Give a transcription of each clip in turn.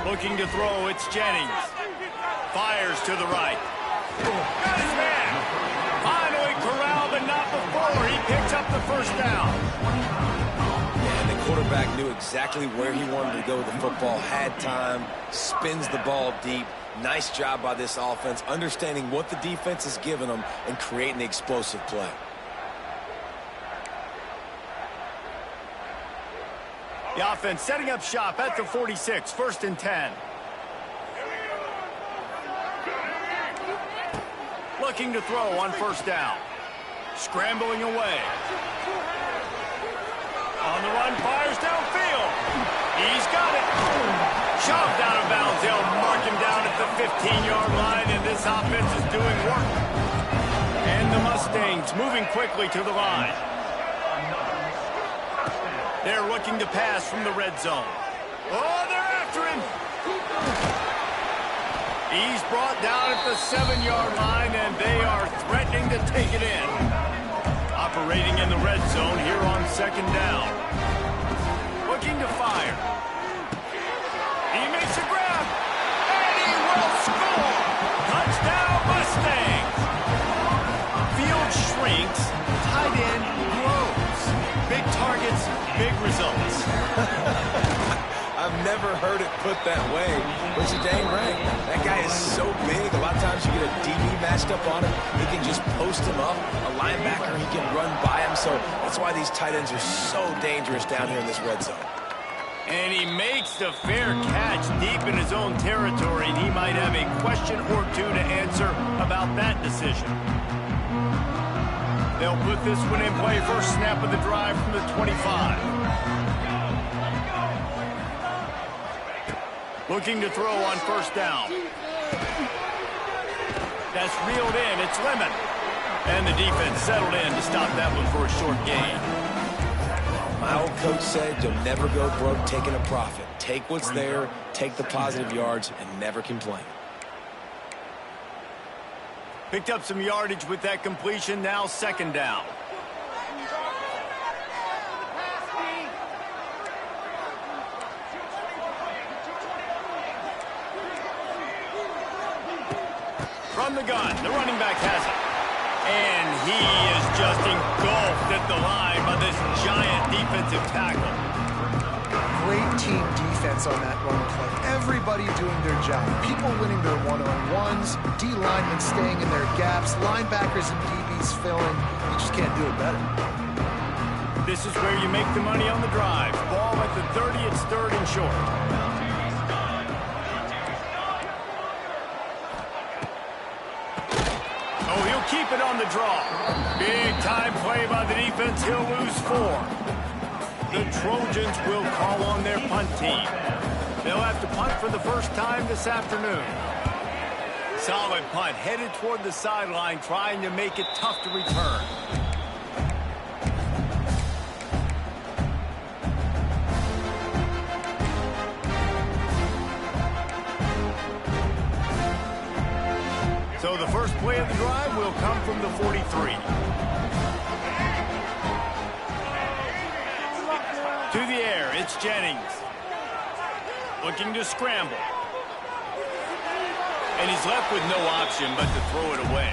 Looking to throw, it's Jennings. Fires to the right. Got his man. Finally corralled, but not before. He picks up the first down. And the quarterback knew exactly where he wanted to go with the football, had time, spins the ball deep. Nice job by this offense, understanding what the defense is giving them and creating the explosive play. The offense setting up shop at the 46, 1st and 10. Looking to throw on 1st down. Scrambling away. On the run, fires downfield. He's got it. Shoved out of bounds. They'll mark him down at the 15-yard line, and this offense is doing work. And the Mustangs moving quickly to the line. They're looking to pass from the red zone. Oh, they're after him. He's brought down at the 7-yard line, and they are threatening to take it in. Operating in the red zone here on 2nd down. Looking to fire. He makes a grab, and he will score. Touchdown, Mustangs. Field shrinks, tight end grows. Big targets, big results. I've never heard it put that way, but you're dang right. That guy is so big. A lot of times you get a DB matched up on him. He can just post him up. A linebacker, he can run by him. So that's why these tight ends are so dangerous down here in this red zone. And he makes the fair catch deep in his own territory, and he might have a question or two to answer about that decision. They'll put this one in play. First snap of the drive from the 25. Looking to throw on 1st down. That's reeled in. It's Lemon. And the defense settled in to stop that one for a short gain. My old coach said you'll never go broke taking a profit. Take what's there, take the positive yards, and never complain. Picked up some yardage with that completion. Now 2nd down. From the gun, the running back has it. And he is just engulfed at the line by this giant defensive tackle. Great team defense on that run play. Everybody doing their job. People winning their one-on-ones, D-linemen staying in their gaps, linebackers and DBs filling. You just can't do it better. This is where you make the money on the drive. Ball at the 30, it's 3rd and short. Oh, he'll keep it on the draw. Big time play by the defense. He'll lose 4. The Trojans will call on their punt team. They'll have to punt for the first time this afternoon. Solid punt, headed toward the sideline, trying to make it tough to return. So the first play of the drive will come from the 43. To the air, it's Jennings. Looking to scramble. And he's left with no option but to throw it away.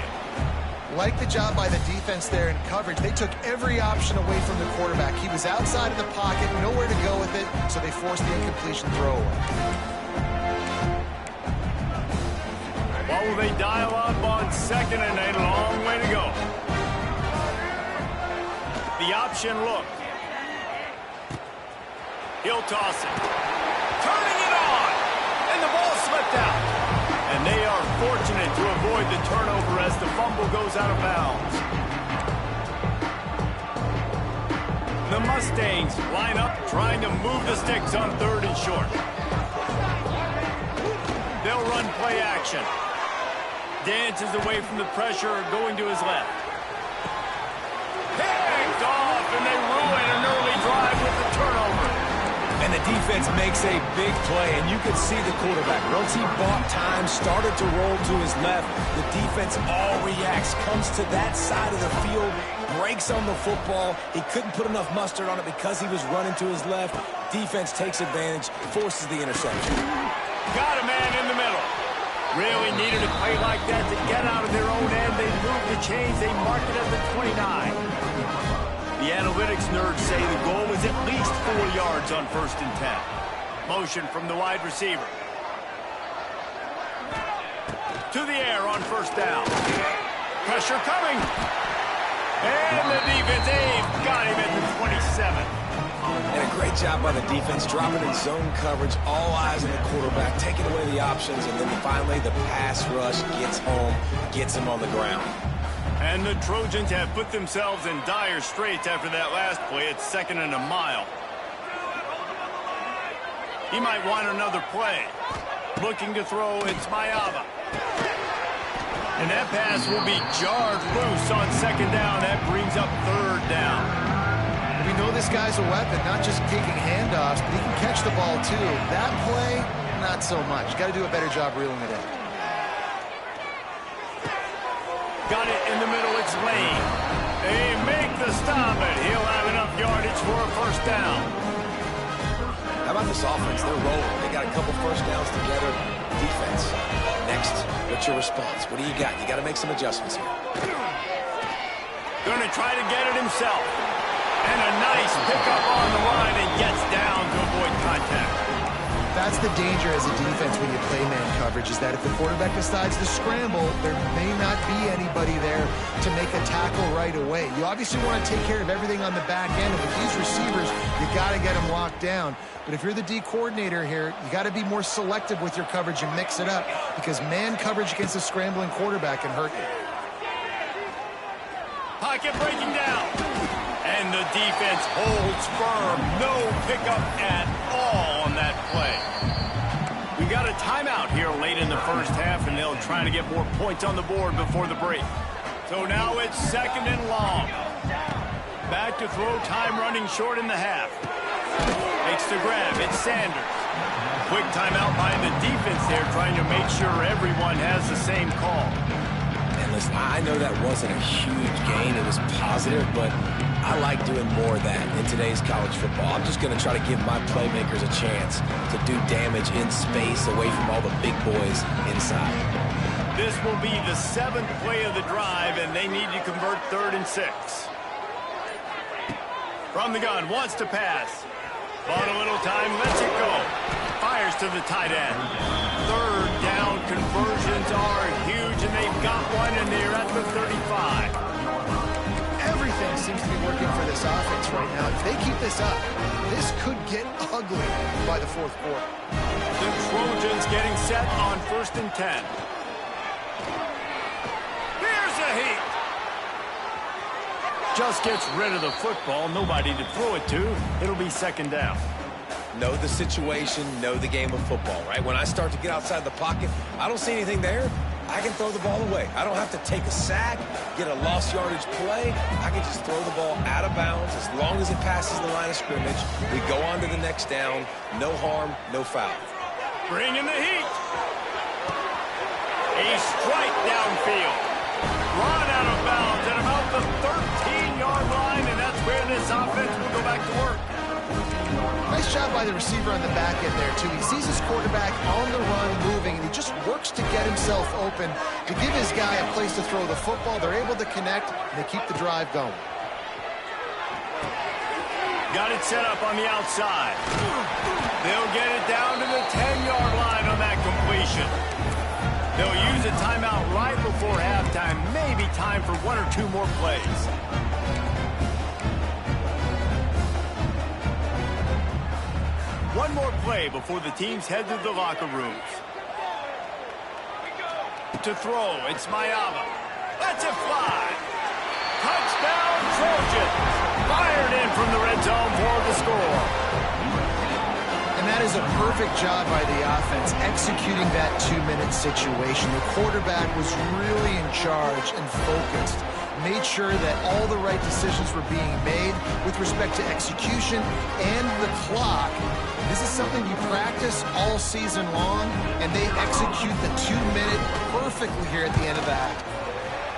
Like the job by the defense there in coverage. They took every option away from the quarterback. He was outside of the pocket, nowhere to go with it, so they forced the incompletion throwaway. What will they dial up on 2nd and a long way to go? The option look. He'll toss it. Turning it on. And the ball slipped out. And they are fortunate to avoid the turnover as the fumble goes out of bounds. The Mustangs line up trying to move the sticks on 3rd and short. They'll run play action. Dances away from the pressure, going to his left. Picked off, and they ruin an early drive with the turnover. And the defense makes a big play, and you can see the quarterback. Once he bought time, started to roll to his left, the defense all reacts, comes to that side of the field, breaks on the football. He couldn't put enough mustard on it because he was running to his left. Defense takes advantage, forces the interception. Got a man in the middle. Really needed a play like that to get out of their own end. They moved the chains. They marked it at the 29. The analytics nerds say the goal was at least 4 yards on 1st and 10. Motion from the wide receiver. To the air on 1st down. Pressure coming. And the defense, they've got him at the 27. And a great job by the defense, dropping in zone coverage, all eyes on the quarterback, taking away the options, and then finally the pass rush gets home, gets him on the ground. And the Trojans have put themselves in dire straits after that last play. It's 2nd and a mile. He might want another play. Looking to throw, it's Maiava. And that pass will be jarred loose on 2nd down. That brings up 3rd down. We know this guy's a weapon, not just taking handoffs, but he can catch the ball too. That play, not so much. Got to do a better job reeling it in. Got it in the middle, it's Lane. They make the stop, and he'll have enough yardage for a 1st down. How about this offense? They're rolling. They got a couple 1st downs together. Defense. Next, what's your response? What do you got? You got to make some adjustments here. Going to try to get it himself. And a nice pickup on the line and gets down to avoid contact. That's the danger as a defense when you play man coverage, is that if the quarterback decides to scramble, there may not be anybody there to make a tackle right away. You obviously want to take care of everything on the back end, and with these receivers, you got to get them locked down. But if you're the D coordinator here, you got to be more selective with your coverage and mix it up, because man coverage against a scrambling quarterback can hurt you. Pocket breaking down. And the defense holds firm. No pickup at all on that play. We got a timeout here late in the 1st half, and they'll try to get more points on the board before the break. So now it's 2nd and long. Back to throw, time running short in the half. Makes the grab, it's Sanders. Quick timeout by the defense there, trying to make sure everyone has the same call. And listen, I know that wasn't a huge gain. It was positive, but I like doing more of that in today's college football. I'm just going to try to give my playmakers a chance to do damage in space away from all the big boys inside. This will be the 7th play of the drive, and they need to convert 3rd and 6. From the gun, wants to pass. Bought a little time, lets it go. Fires to the tight end. 3rd down conversions are huge, and they've got one, and they're at the 35. Everything seems to be working for this offense right now. If they keep this up, this could get ugly by the 4th quarter. The Trojans getting set on 1st and 10. Here's a heat. Just gets rid of the football. Nobody to throw it to. It'll be 2nd down. Know the situation, know the game of football, right? When I start to get outside the pocket, I don't see anything there. I can throw the ball away. I don't have to take a sack, get a lost yardage play. I can just throw the ball out of bounds as long as it passes the line of scrimmage. We go on to the next down. No harm, no foul. Bring in the heat. A strike downfield. Run out of bounds at about the 13-yard line, and that's where this offense will go back to work. Nice job by the receiver on the back end there, too. He sees his quarterback on the run moving, and he just works to get himself open to give his guy a place to throw the football. They're able to connect, and they keep the drive going. Got it set up on the outside. They'll get it down to the 10-yard line on that completion. They'll use a timeout right before halftime. Maybe time for 1 or 2 more plays. One more play before the teams head to the locker rooms. To throw, it's Maiava. Lets it fly. Touchdown, Trojans. Fired in from the red zone for the score. And that is a perfect job by the offense, executing that 2-minute situation. The quarterback was really in charge and focused. Made sure that all the right decisions were being made with respect to execution and the clock. This is something you practice all season long, and they execute the 2-minute perfectly here at the end of the half.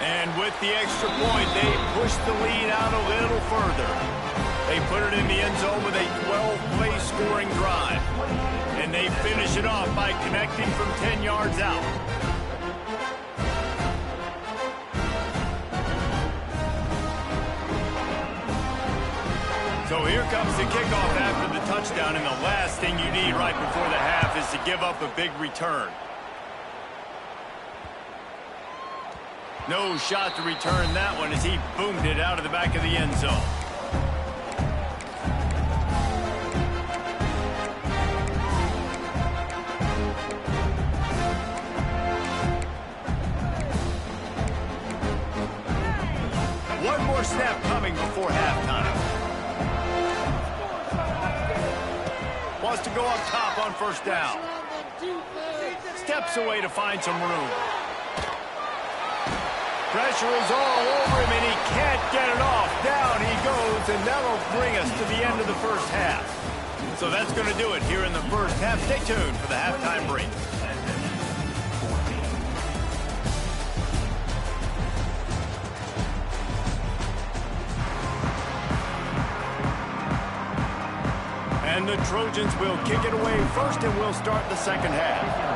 And with the extra point, they push the lead out a little further. They put it in the end zone with a 12-play scoring drive. And they finish it off by connecting from 10 yards out. So here comes the kickoff after the touchdown, and the last thing you need right before the half is to give up a big return. No shot to return that one as he boomed it out of the back of the end zone. One more snap coming before halftime. Wants to go up top on first down. Steps away to find some room. Pressure is all over him, and he can't get it off. Down he goes, and that'll bring us to the end of the first half. So that's going to do it here in the first half. Stay tuned for the halftime break. And the Trojans will kick it away first, and we'll start the second half.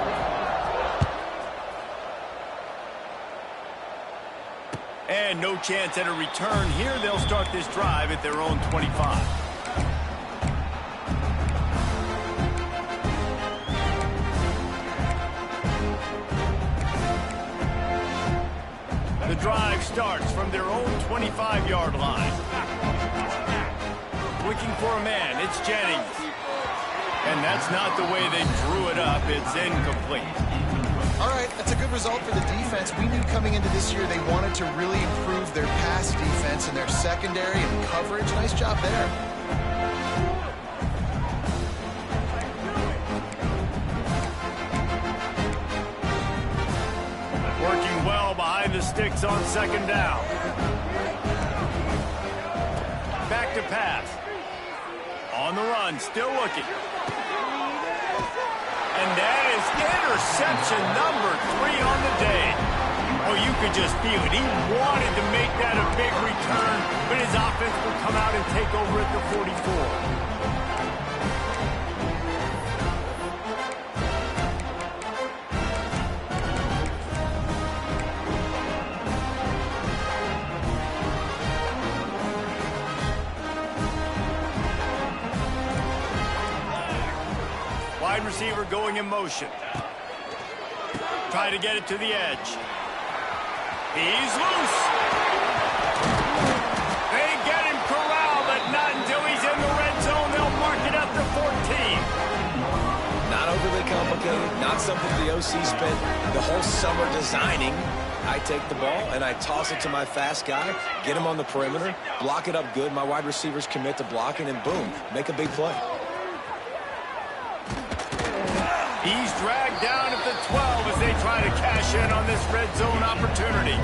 And no chance at a return here. They'll start this drive at their own 25. The drive starts from their own 25-yard line. Looking for a man. It's Jennings. And that's not the way they drew it up. It's incomplete. All right, that's a good result for the defense. We knew coming into this year they wanted to really improve their pass defense and their secondary and coverage. Nice job there. Working well behind the sticks on second down. Back to pass. On the run, still looking. And that is interception number 3 on the day. Oh, you could just feel it. He wanted to make that a big return, but his offense will come out and take over at the 44. Wide receiver going in motion. Try to get it to the edge. He's loose. They get him corralled, but not until he's in the red zone. They'll mark it up to 14. Not overly complicated, not something the OC spent the whole summer designing. I take the ball and I toss it to my fast guy, get him on the perimeter, block it up good. My wide receivers commit to blocking, and boom, make a big play. He's dragged down at the 12 as they try to cash in on this red zone opportunity.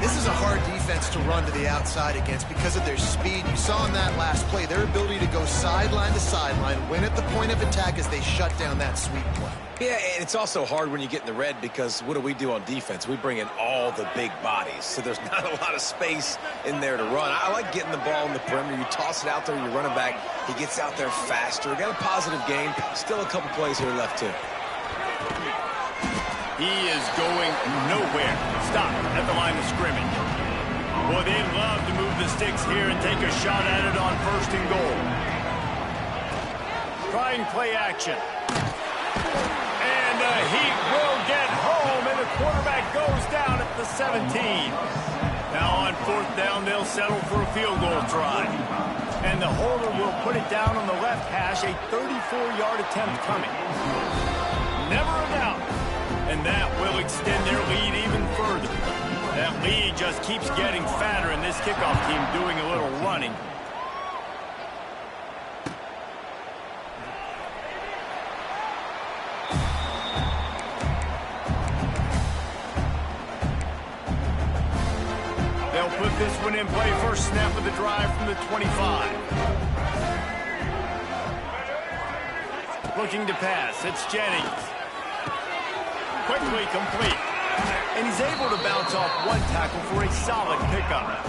This is a hard defense to run to the outside against because of their speed. You saw in that last play their ability to go sideline to sideline, win at the point of attack as they shut down that sweep play. Yeah, and it's also hard when you get in the red because what do we do on defense? We bring in all the big bodies, so there's not a lot of space in there to run. I like getting the ball in the perimeter. You toss it out there, your running back, he gets out there faster. Got a positive game. Still a couple plays here left, too. He is going nowhere. Stop at the line of scrimmage. Boy, they'd love to move the sticks here and take a shot at it on first and goal. Trying play action. And the Heat will get home, and the quarterback goes down at the 17. Now on fourth down, they'll settle for a field goal try. And the holder will put it down on the left hash, a 34-yard attempt coming. Never a doubt. And that will extend their lead even further. That lead just keeps getting fatter, and this kickoff team doing a little running. They'll put this one in play. First snap of the drive from the 25. Looking to pass. It's Jennings. Quickly complete. And he's able to bounce off one tackle for a solid pickup.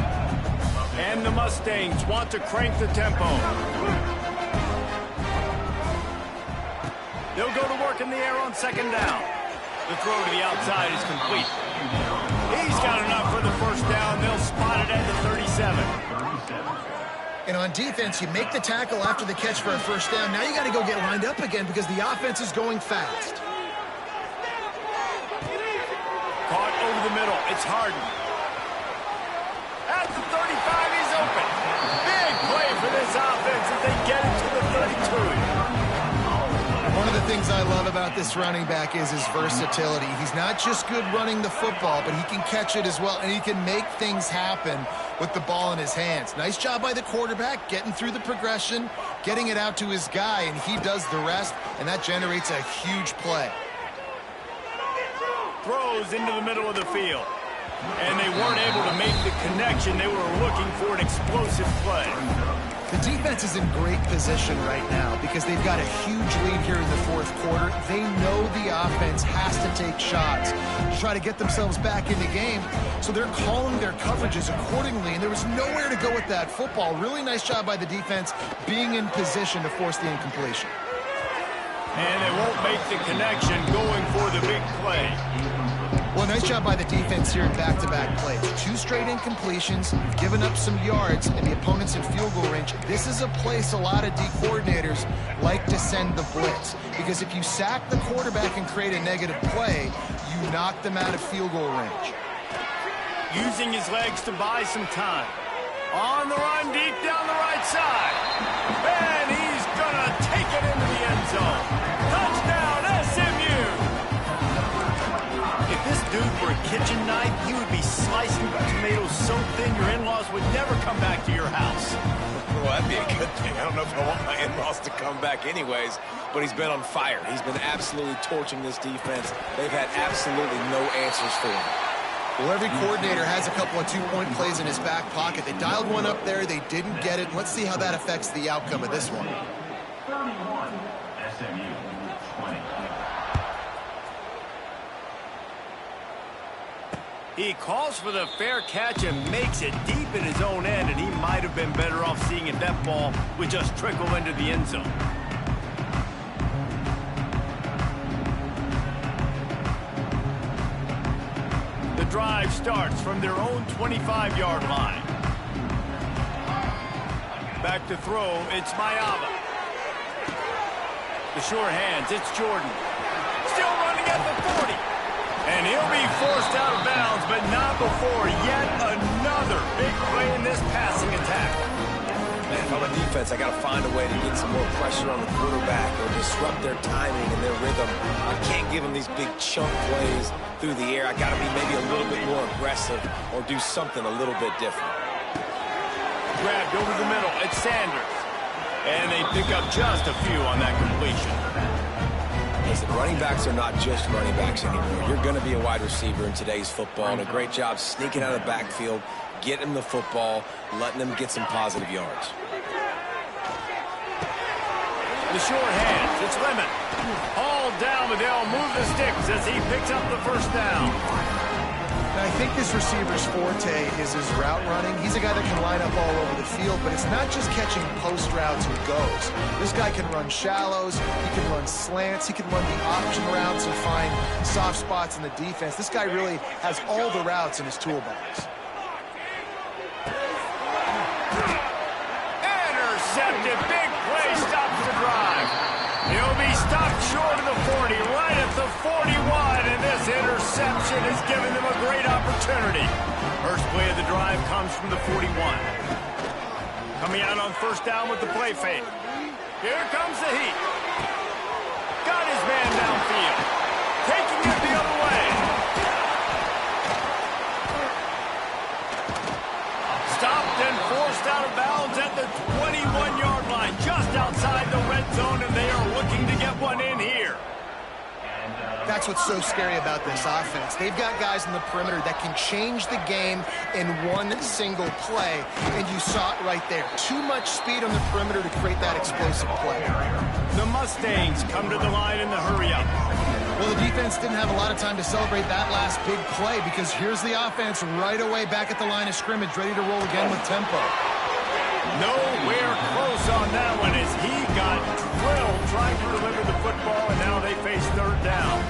And the Mustangs want to crank the tempo. They'll go to work in the air on second down. The throw to the outside is complete. He's got enough for the first down. They'll spot it at the 37. And on defense, you make the tackle after the catch for a first down. Now you got to go get lined up again because the offense is going fast. Caught over the middle. It's Harden. At the 35, he's open. Big play for this offense as they get it to the 32. One of the things I love about this running back is his versatility. He's not just good running the football, but he can catch it as well, and he can make things happen with the ball in his hands. Nice job by the quarterback, getting through the progression, getting it out to his guy, and he does the rest, and that generates a huge play. Throws into the middle of the field. And they weren't able to make the connection. They were looking for an explosive play. The defense is in great position right now because they've got a huge lead here in the fourth quarter. They know the offense has to take shots to try to get themselves back in the game. So they're calling their coverages accordingly, and there was nowhere to go with that football. Really nice job by the defense being in position to force the incompletion. And they won't make the connection going for the big play. Well, nice job by the defense here in back-to-back plays. 2 straight incompletions, given up some yards, and the opponent's in field goal range. This is a place a lot of D coordinators like to send the blitz, because if you sack the quarterback and create a negative play, you knock them out of field goal range. Using his legs to buy some time. On the run, deep down the right side. And he's gonna take it into the end zone. Touchdown, SMU! If this dude were a kitchen knife, he would be slicing tomatoes so thin your in-laws would never come back to your house. Well, that'd be a good thing. I don't know if I want my in-laws to come back anyways, but he's been on fire. He's been absolutely torching this defense. They've had absolutely no answers for him. Well, every coordinator has a couple of 2-point plays in his back pocket. They dialed one up there. They didn't get it. Let's see how that affects the outcome of this one. 31, SMU 20. He calls for the fair catch and makes it deep in his own end, and he might have been better off seeing if that ball would just trickle into the end zone. The drive starts from their own 25-yard line. Back to throw, it's Mayava. The sure hands, it's Jordan. Still running at the 40. And he'll be forced out of bounds, but not before yet another big play in this passing attack. Man, if I'm a defense, I got to find a way to get some more pressure on the quarterback or disrupt their timing and their rhythm. I can't give them these big chunk plays through the air. I got to be maybe a little bit more aggressive or do something a little bit different. Grabbed over the middle, it's Sanders. And they pick up just a few on that completion. Listen, running backs are not just running backs anymore. You're going to be a wide receiver in today's football, and a great job sneaking out of the backfield, getting the football, letting them get some positive yards. The short hands, it's Lemon. All down, but they'll move the sticks as he picks up the first down. And I think this receiver's forte is his route running. He's a guy that can line up all over the field, but it's not just catching post routes and goes. This guy can run shallows, he can run slants, he can run the option routes and find soft spots in the defense. This guy really has all the routes in his toolbox. Intercepted, big play, stops the drive. He'll be stopped short of the 40, right at the 41, and this interception has given them a great opportunity. First play of the drive comes from the 41. Coming out on first down with the play fake. Here comes the heat. Got his man downfield. Taking it the other way. Stopped and forced out of bounds at the 21-yard line, just outside the red zone, and they are looking to get one in here. That's what's so scary about this offense. They've got guys in the perimeter that can change the game in one single play, and you saw it right there. Too much speed on the perimeter to create that explosive play. The Mustangs come to the line in the hurry-up. Well, the defense didn't have a lot of time to celebrate that last big play because here's the offense right away back at the line of scrimmage, ready to roll again with tempo. Nowhere close on that one as he got drilled trying to deliver the football. football, and now they face third down.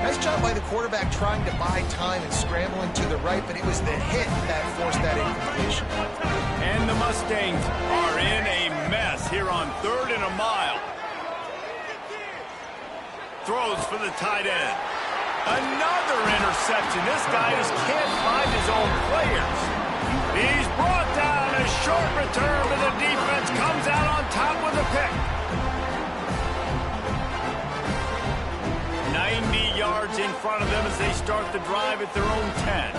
Nice job by the quarterback trying to buy time and scrambling to the right, but it was the hit that forced that incompletion. And the Mustangs are in a mess here on 3rd and a mile. Throws for the tight end. Another interception. This guy just can't find his own players. He's brought down. A short return, but the defense comes out on top with a pick. 90 yards in front of them as they start the drive at their own 10.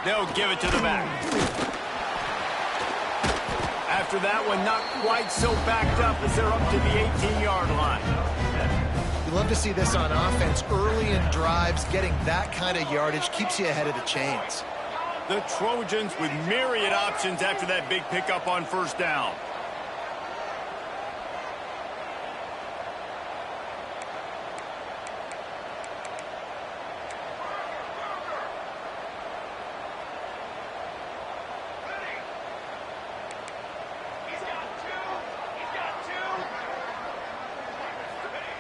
They'll give it to the back. After that one, not quite so backed up as they're up to the 18-yard line. You love to see this on offense. Early in drives, getting that kind of yardage keeps you ahead of the chains. The Trojans with myriad options after that big pickup on first down.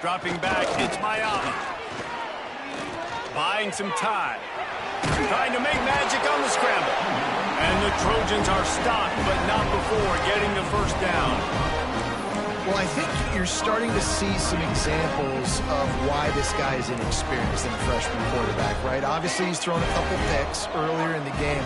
Dropping back, it's Miami. Buying some time. Trying to make magic on the scramble. And the Trojans are stopped, but not before getting the first down. Well, I think you're starting to see some examples of why this guy is inexperienced in a freshman quarterback, right? Obviously, he's thrown a couple picks earlier in the game.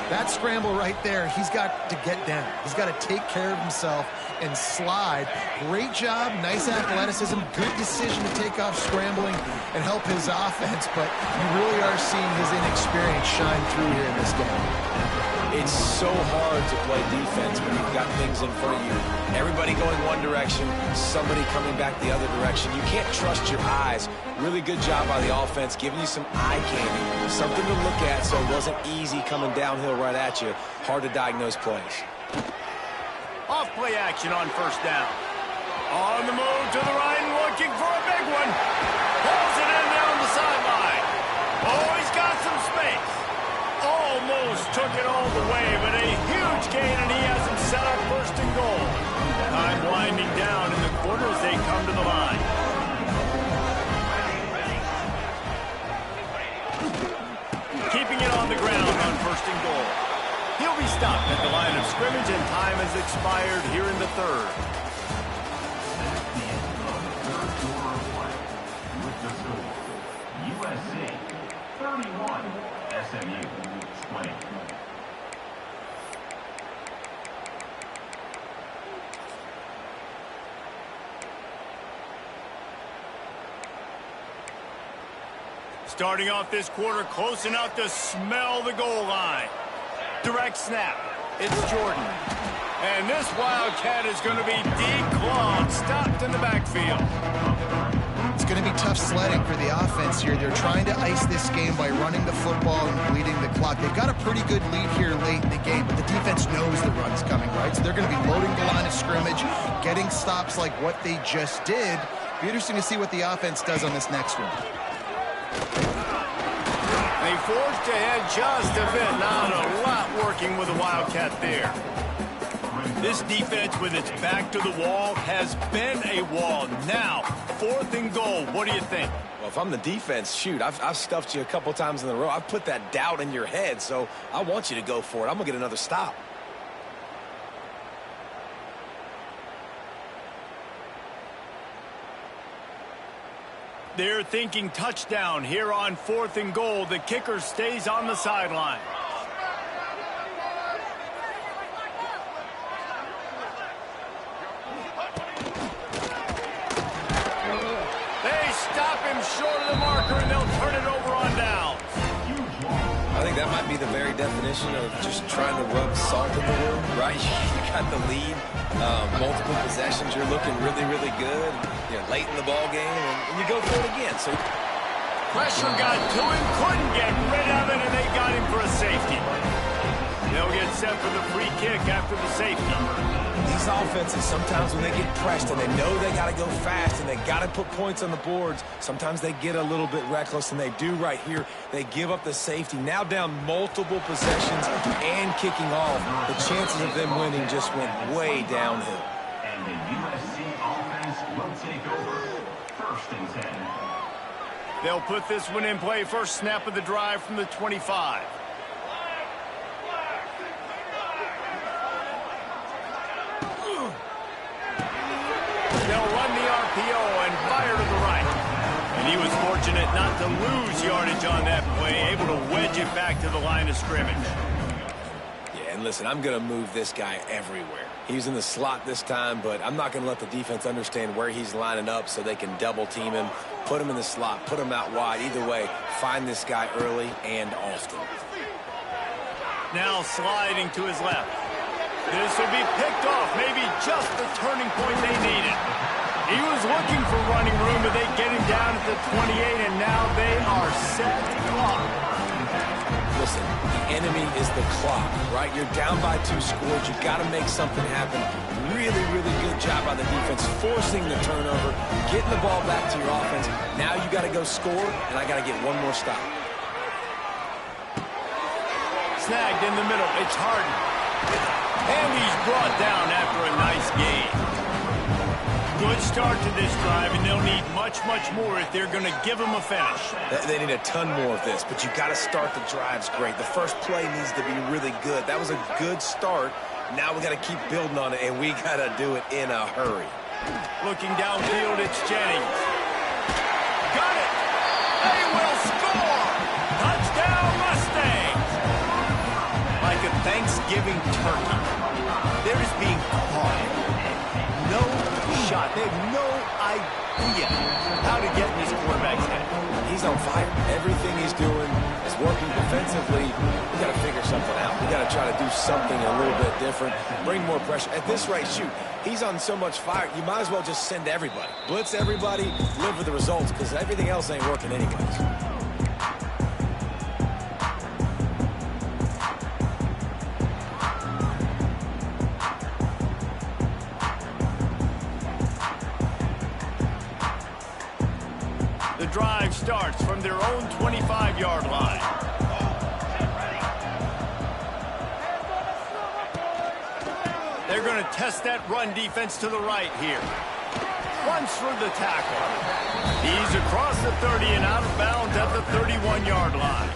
That scramble right there, he's got to get down. He's got to take care of himself and slide. Great job, nice athleticism, good decision to take off scrambling and help his offense, but you really are seeing his inexperience shine through here in this game. It's so hard to play defense when you've got things in front of you. Everybody going one direction, somebody coming back the other direction. You can't trust your eyes. Really good job by the offense, giving you some eye candy, something to look at so it wasn't easy coming downhill right at you. Hard to diagnose plays. Off play action on first down. On the move to the right and looking for a big one. Pulls it in down the sideline. Oh, he's got some space. Almost took it all the way, but a huge gain, and he has him set up first and goal. Time winding down in the quarter as they come to the line. Keeping it on the ground on first and goal. He'll be stopped at the line of scrimmage, and time has expired here in the third. USC 31, SMU 20. Starting off this quarter close enough to smell the goal line. Direct snap. It's Jordan. And this Wildcat is going to be declawed, stopped in the backfield. It's going to be tough sledding for the offense here. They're trying to ice this game by running the football and bleeding the clock. They've got a pretty good lead here late in the game, but the defense knows the run's coming, right? So they're going to be loading the line of scrimmage, getting stops like what they just did. Be interesting to see what the offense does on this next one. They forged ahead just a bit. Not a lot working with the Wildcat there. This defense with its back to the wall has been a wall. Now, 4th and goal. What do you think? Well, if I'm the defense, shoot, I've stuffed you a couple times in a row. I've put that doubt in your head, so I want you to go for it. I'm going to get another stop. They're thinking touchdown here on 4th and goal. The kicker stays on the sideline. They stop him short of the marker, and they'll turn it over on down. I think that might be the very definition of just trying to rub salt in the wound, right? You got the lead, multiple possessions, you're looking really, really good. You're late in the ball game, and you go for it again. So pressure got to him, couldn't get rid of it, and they got him for a safety. They'll get set for the free kick after the safety. these offenses, sometimes when they get pressed and they know they got to go fast and they got to put points on the boards, sometimes they get a little bit reckless, and they do right here. They give up the safety. Now down multiple possessions and kicking off. The chances of them winning just went way downhill. And the USC offense will take over. 1st and 10. They'll put this one in play. First snap of the drive from the 25. They'll run the RPO and fire to the right. And he was fortunate not to lose yardage on that play, able to wedge it back to the line of scrimmage. Yeah, and listen, I'm going to move this guy everywhere. He's in the slot this time, but I'm not going to let the defense understand where he's lining up so they can double team him, put him in the slot, put him out wide. Either way, find this guy early and often. Now sliding to his left. This will be picked off, maybe just the turning point they needed. He was looking for running room, but they get him down at the 28, and now they are set up. Listen, the enemy is the clock, right? You're down by 2 scores. You got to make something happen. Really, really good job by the defense, forcing the turnover, getting the ball back to your offense. Now you got to go score, and I got to get one more stop. Snagged in the middle. It's Harden. And he's brought down after a nice gain. Good start to this drive, and they'll need much, much more if they're going to give him a finish. They need a ton more of this, but you got to start the drives great. The first play needs to be really good. That was a good start. Now we got to keep building on it, and we got to do it in a hurry. Looking downfield, it's Jennings. Got it! They will score! Touchdown, Mustangs! Like a Thanksgiving turkey, they're just being caught. No shot. They have no idea how to get in this quarterback's head. He's on fire. Everything he's doing is working defensively. We got to figure something out. We got to try to do something a little bit different, bring more pressure. At this rate, shoot, he's on so much fire, you might as well just send everybody. Blitz everybody, live with the results, because everything else ain't working anyways. The drive starts from their own 25-yard line. They're going to test that run defense to the right here. Runs through the tackle. He's across the 30 and out of bounds at the 31-yard line.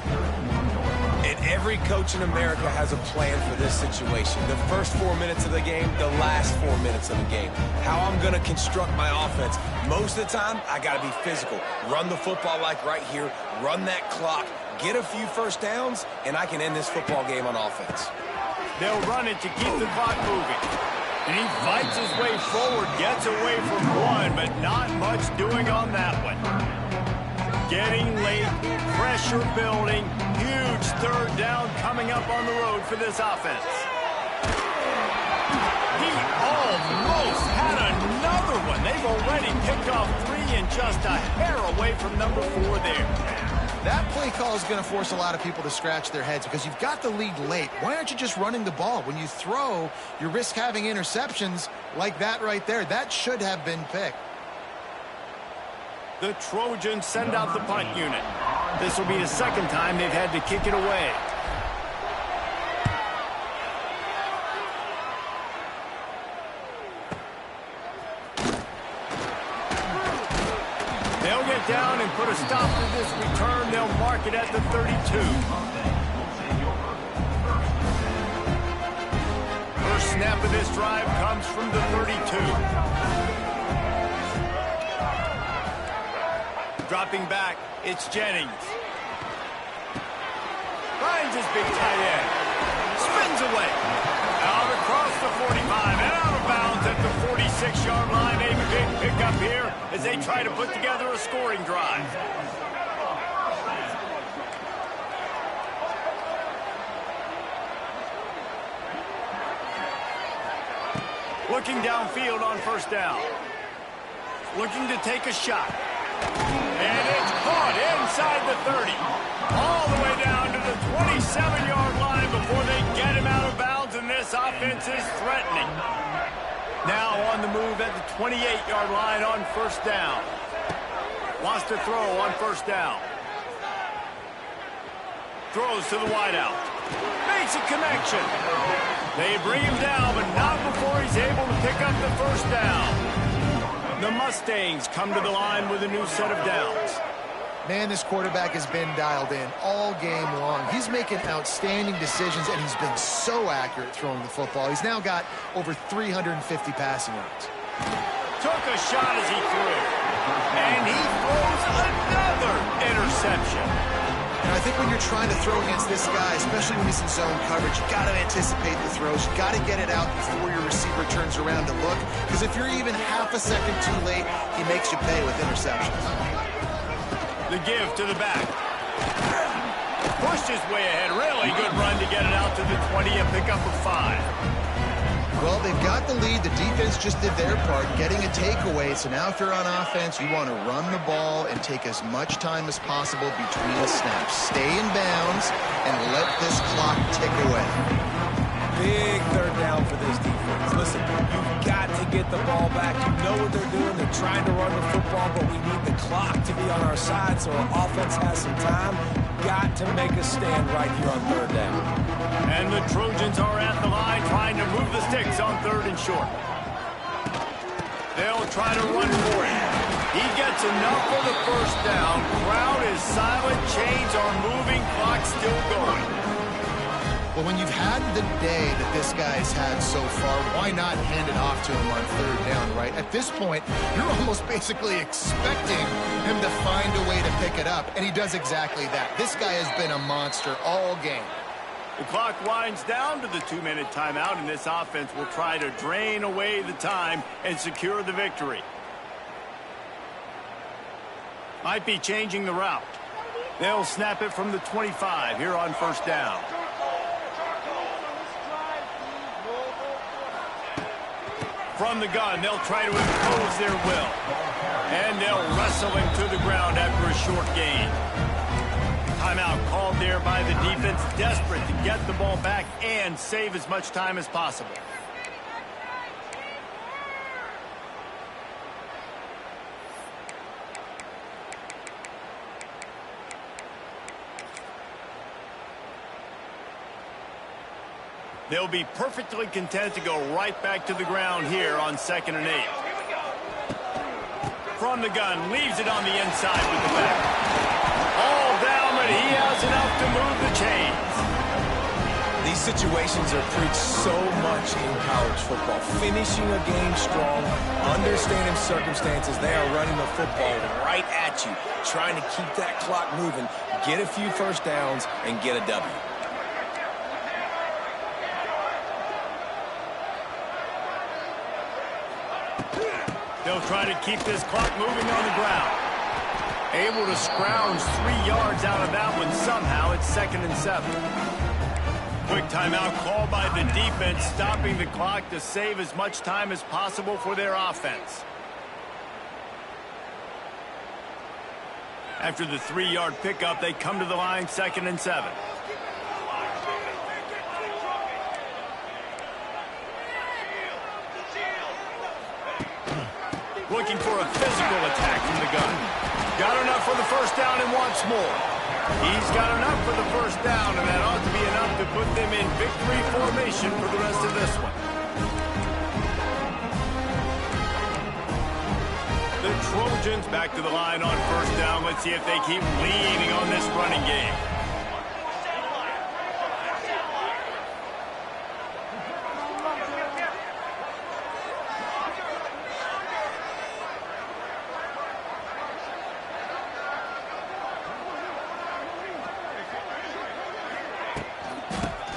And every coach in America has a plan for this situation. The first 4 minutes of the game, the last 4 minutes of the game. How I'm going to construct my offense. Most of the time, I got to be physical. Run the football like right here. Run that clock. Get a few first downs, and I can end this football game on offense. They'll run it to keep the clock moving. And he fights his way forward, gets away from one, but not much doing on that one. Getting late, pressure building, huge third down coming up on the road for this offense. He almost had another one. They've already picked off 3 and just a hair away from number 4 there. That play call is going to force a lot of people to scratch their heads because you've got the lead late. Why aren't you just running the ball? When you throw, you risk having interceptions like that right there. That should have been picked. The Trojans send out the punt unit. This will be the second time they've had to kick it away. They'll get down and put a stop to this return. They'll mark it at the 32. First snap of this drive comes from the 32. Dropping back, it's Jennings. Finds his big tight end. Spins away. Out across the 45 and out of bounds at the 46-yard line. A big pickup here as they try to put together a scoring drive. Looking downfield on first down. Looking to take a shot. And it's caught inside the 30. All the way down to the 27-yard line before they get him out of bounds, and this offense is threatening. Now on the move at the 28-yard line on first down. Wants to throw on first down. Throws to the wideout. Makes a connection. They bring him down, but not before he's able to pick up the first down. The Mustangs come to the line with a new set of downs. Man, this quarterback has been dialed in all game long. He's making outstanding decisions, and he's been so accurate throwing the football. He's now got over 350 passing yards. Took a shot as he threw. And he throws another interception. And I think when you're trying to throw against this guy, especially when he's in zone coverage, you got to anticipate the throws. You got to get it out before your receiver turns around to look. Because if you're even half a second too late, he makes you pay with interceptions. The give to the back. Pushed his way ahead. Really good run to get it out to the 20 and pick up a 5. Well, they've got the lead. The defense just did their part, getting a takeaway. So now if you're on offense, you want to run the ball and take as much time as possible between the snaps. Stay in bounds and let this clock tick away. Big third down for this defense. Listen, you've got to get the ball back. You know what they're doing. They're trying to run the football, but we need the clock to be on our side so our offense has some time. Got to make a stand right here on third down. And the Trojans are at the line trying to move the sticks on third and short. They'll try to run for it. He gets enough for the first down. Crowd is silent. Chains are moving. Clock still going. Well, when you've had the day that this guy's had so far, why not hand it off to him on third down, right? At this point, you're almost basically expecting him to find a way to pick it up, and he does exactly that. This guy has been a monster all game. The clock winds down to the 2-minute timeout, and this offense will try to drain away the time and secure the victory. Might be changing the route. They'll snap it from the 25 here on first down. From the gun, they'll try to impose their will. And they'll wrestle him to the ground after a short gain. Timeout called there by the defense, desperate to get the ball back and save as much time as possible. They'll be perfectly content to go right back to the ground here on 2nd and 8. From the gun, leaves it on the inside with the back. All down, but he has enough to move the chains. These situations are preached so much in college football. Finishing a game strong, understanding circumstances. They are running the football right at you, trying to keep that clock moving, get a few first downs, and get a W. They'll try to keep this clock moving on the ground. Able to scrounge 3 yards out of that one somehow. It's 2nd and 7. Quick timeout called by the defense, stopping the clock to save as much time as possible for their offense. After the 3-yard pickup, they come to the line 2nd and 7. Looking for a physical attack from the gun. Got enough for the first down and wants more. He's got enough for the first down, and that ought to be enough to put them in victory formation for the rest of this one. The Trojans back to the line on first down. Let's see if they keep leaning on this running game.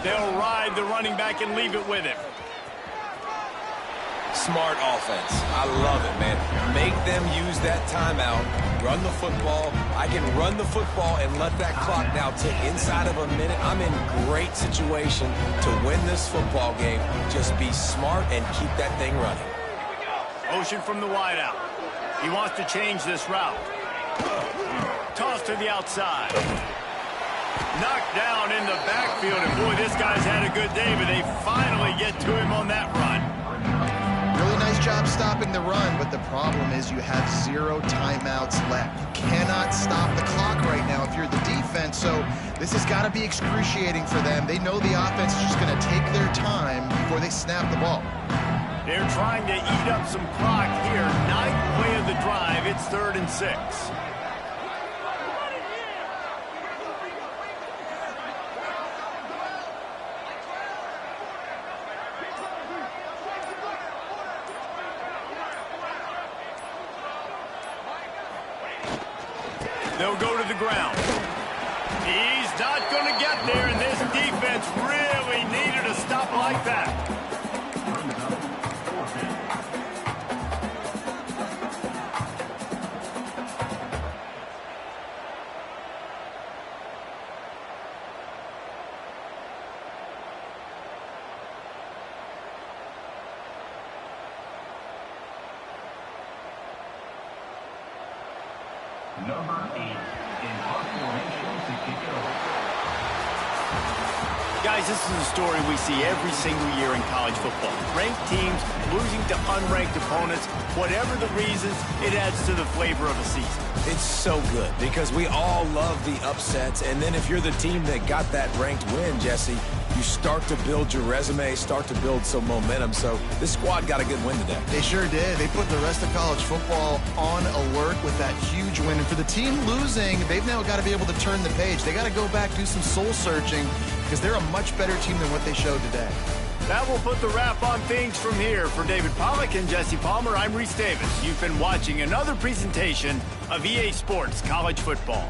They'll ride the running back and leave it with him. Smart offense. I love it, man. Make them use that timeout. Run the football. I can run the football and let that clock now tick inside of a minute. I'm in great situation to win this football game. Just be smart and keep that thing running. Motion from the wideout. He wants to change this route. Toss to the outside. Knocked down in the backfield, and boy, this guy's had a good day, but they finally get to him on that run. Really Chicago's job stopping the run, but the problem is you have 0 timeouts left. You cannot stop the clock right now if you're the defense, so this has got to be excruciating for them. They know the offense is just going to take their time before they snap the ball. They're trying to eat up some clock here. 9th play of the drive. It's 3rd and 6. They'll go to the ground. He's not going to get there, and this defense really needed a stop like that. Number 8 in punt formation to kick it off. Guys, this is a story we see every single year in college football. Ranked teams losing to unranked opponents. Whatever the reasons, it adds to the flavor of a season. It's so good because we all love the upsets, and then if you're the team that got that ranked win, Jesse, you start to build your resume, start to build some momentum. So this squad got a good win today. They sure did. They put the rest of college football on alert with that huge win. And for the team losing, they've now got to be able to turn the page. They got to go back, do some soul searching, because they're a much better team than what they showed today. That will put the wrap on things from here. For David Pollack and Jesse Palmer, I'm Reese Davis. You've been watching another presentation of EA Sports College Football.